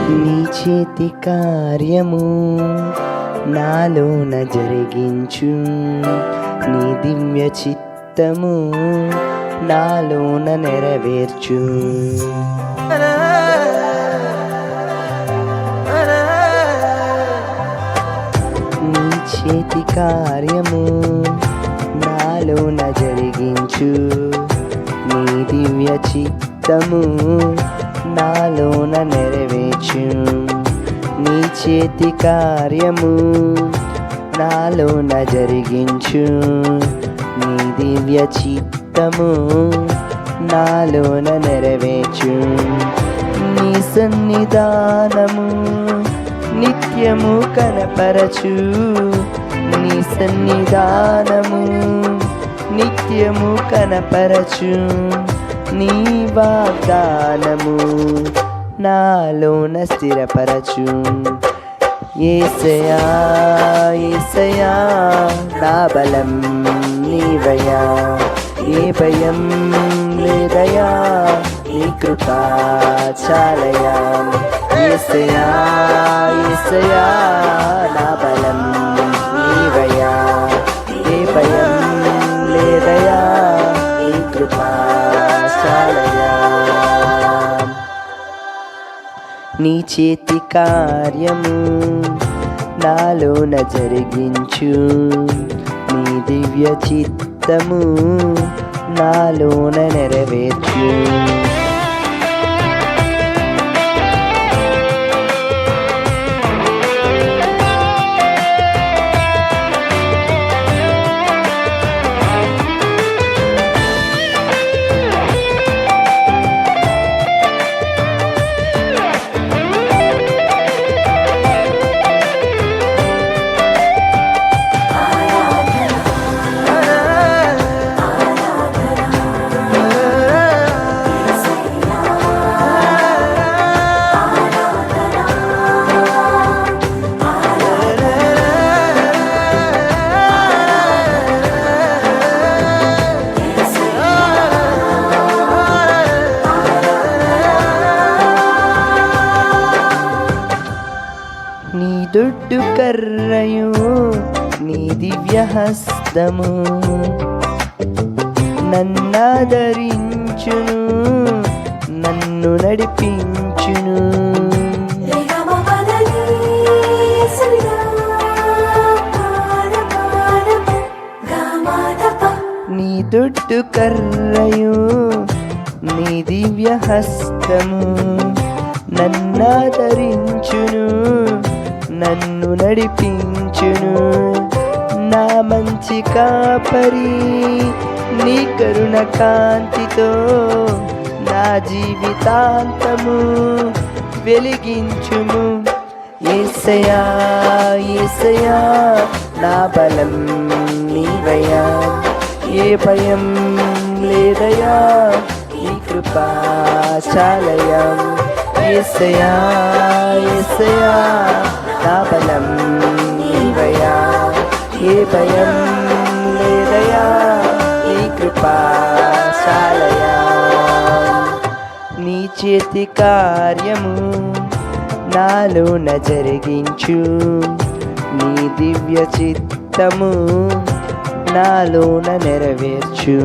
నీ చేతి కార్యము నాలోన జరిగించు, నీ దివ్య చిత్తము నాలోన నెరవేర్చు. నీ చేతి కార్యము నాలోన జరిగించు, నీ దివ్య చిత్తము నాలోన నెరవేర్చు. నీ చేతి కార్యము నాలోన జరిగించు, నీ దివ్య చిత్తము నాలోన నెరవేర్చు. నీ సన్నిధానము నిత్యము కనపరచు, నీ సన్నిధానము నిత్యము కనపరచు. నీ వాగ్దానము నాలోన స్థిరపరచు. యేసయ్యా యేసయ్యా నా బలం నీవయ్యా, ఏ భయం లేదయ్యా నీ కృపా చాలయ్యా. యేసయ్యా యేసయ్యా నా బలం నీవయ్యా, ఏ భయం లేదయ్యా నీ కృపా చాలయ్యా. నీ చేతి కార్యము నాలోన జరిగించు, నీ దివ్య చిత్తము నాలోన నెరవేర్చు. నీ దొడ్డు కర్రయు నీ దివ్య హస్తము నన్నాదరించును, నన్ను నడిపించును. నీ దొడ్డు కర్రయు నీ దివ్య హస్తము నన్నాదరించును, నన్ను నడిపించును. నా మంచి కాపరి నీ కరుణ కాంతితో నా జీవితాంతము వెలిగించుము. యేసయ్యా యేసయ్యా నా బలం నీవయ్యా, ఏ భయం లేదయ్యా నీ కృపా చాలయ్యా. యేసయ్యా యేసయ్యా నా బలం నీవయ్యా, ఏ భయం లేదయ్యా నీ కృపా చాలయ్యా. నీ చేతి కార్యము నాలోన జరిగించు, నీ దివ్య చిత్తము నాలోన నెరవేర్చు.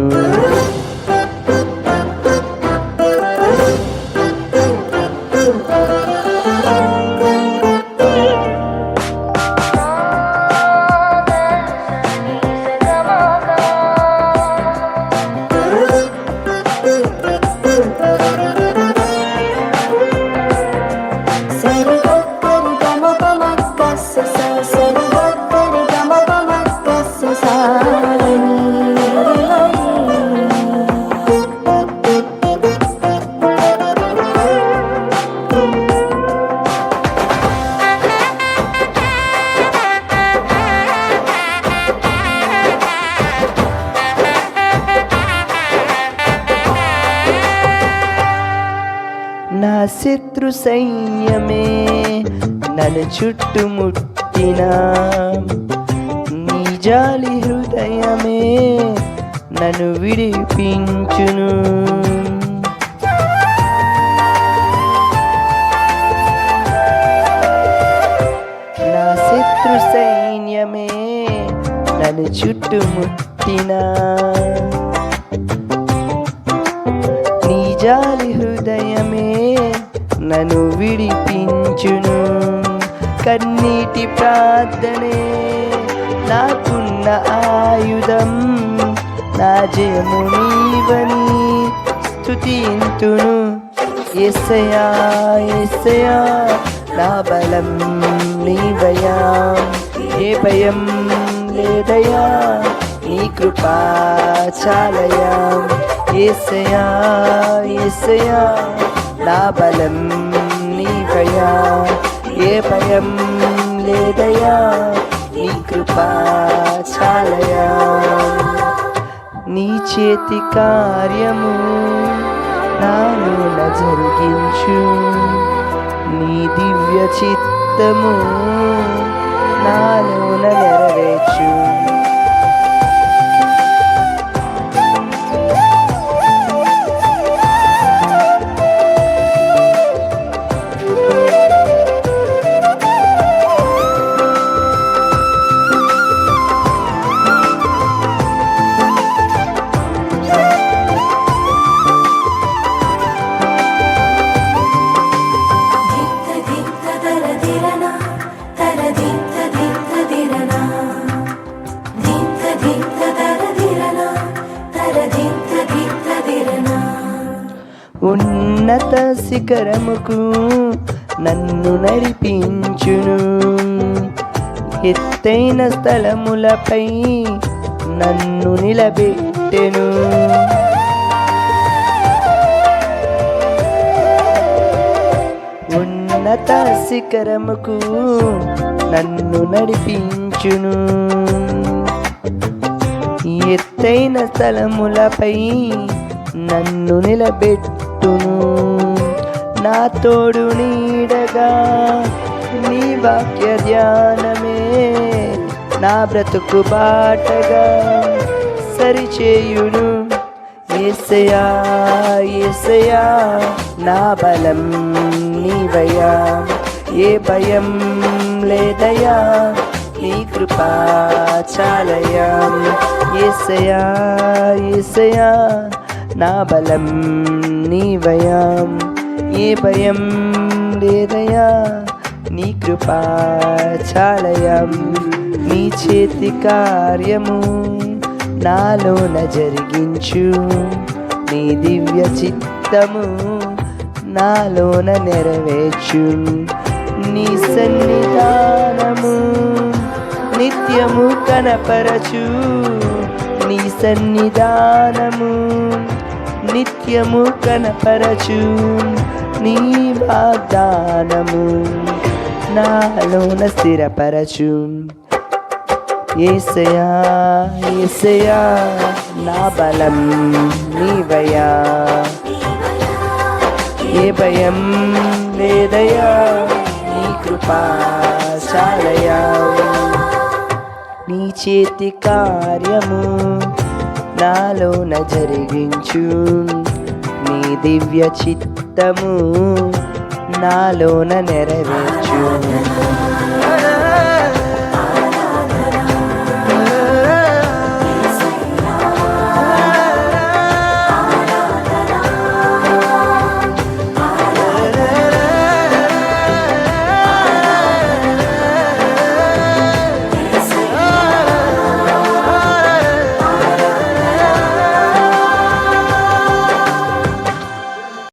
నా శత్రు సైన్యమే నన్ను చుట్టుముట్టినా, నీ జాలి హృదయమే నన్ను నన్ను చుట్టుముట్టినా నీ జాలి హృదయమే నన్ను విడిపించును. కన్నీటి ప్రార్థనే నాకున్న ఆయుధం, నా జయము నీవని స్తుతింతును. యేసయ్యా యేసయ్యా నా బలం నీవయ్యా, ఏ భయం లేదయ్యా నీ కృపా చాలయ్యా. యేసయ్యా యేసయ్యా నా బలం నీవయ్యా, ఏ భయం లేదయ్యా నీ కృపా చాలయ్యా. నీ చేతి కార్యము నాలోన జరిగించు, నీ దివ్య చిత్తము నాలోన నెరవేర్చు. ఉన్నత శిఖరముకు నన్ను నడిపించును, ఎత్తైన స్థలములపై నన్ను నిలబెట్టెను. ఉన్నత శిఖరముకు నన్ను నడిపించును, ఎత్తైన స్థలములపై నన్ను నిలబెట్టును. నా తోడు నీడగా నీ వాక్య ధ్యానమే నా బ్రతుకు బాటగా సరిచేయును. యేసయ్యా యేసయ్యా నా బలం నీవయ్యా, ఏ భయం లేదయ్యా నీ కృపా చాలయ్యా. యేసయ్యా యేసయ్యా నా బలం నీవయ్యా, ఏ భయం లేదయ్యా నీ కృపా చాలయ్యా. నీ చేతి కార్యము నాలోన జరిగించు, నీ దివ్య చిత్తము నాలోన నెరవేర్చు. నీ సన్నిధానము నిత్యము కనపరచు, నీ సన్నిధానము నిత్యము కనపరచు. నీ వాగ్దానము నాలోన స్థిరపరచు. యేసయ్యా యేసయ్యా నా బలం నీవయ్యా, ఏ భయం లేదయ్యా నీ కృపా చాలయ్యా. నీ చేతి కార్యము నాలోన జరిగించు, నీ దివ్య చిత్తము నాలోన నెరవేర్చు.